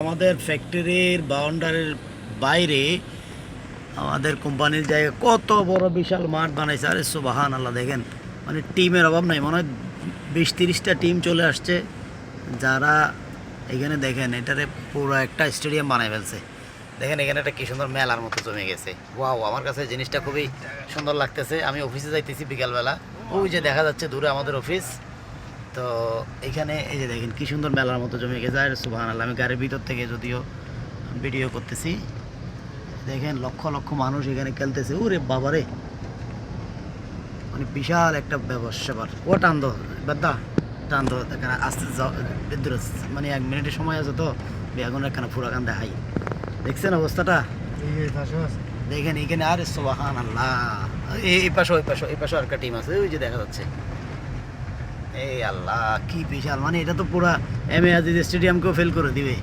আমাদের ফ্যাক্টরির বাউন্ডারির বাইরে আমাদের কোম্পানির জায়গা কত বড় বিশাল মাঠ বানাইছে। আরে সুবহান আল্লাহ, দেখেন মানে টিমের অভাব নাই, মনে হয় 20-30টা টিম চলে আসছে যারা এখানে দেখেন এটারে পুরো একটা স্টেডিয়াম বানাই ফেলছে। দেখেন এখানে একটা কি সুন্দর মেলার মতো জমে গেছে। ওয়াও, আমার কাছে জিনিসটা খুবই সুন্দর লাগতেছে। আমি অফিসে যাইতেছি বিকালবেলা, ওই যে দেখা যাচ্ছে দূরে আমাদের অফিস। তো এখানে এই যে দেখেন কি সুন্দর মেলার মতো জমে গেছে। আর সুবহানাল্লাহ, আমি গাড়ির ভিতর থেকে যদিও ভিডিও করতেছি, দেখেন লক্ষ লক্ষ মানুষ এখানে খেলতেছে। ওরে বাবারে, মানে বিশাল একটা ব্যবসা। ও টান দো বাদা, টান দো, এখানে আস্তে বিদ্যুৎ, মানে 1 মিনিটের সময় আছে তো বেগুন এখানে পুরো কান দেখাই। দেখছেন অবস্থাটা, দেখেন এখানে। আরে সুবহানাল্লাহ, এই পাশে ওই পাশে এই পাশে আর একটা টিম আছে, ওই যে দেখা যাচ্ছে। এই আল্লাহ, কি বিশাল, মানে এটা তো পুরা এম এ আজিজ স্টেডিয়ামকেও ফেল করে দিবে।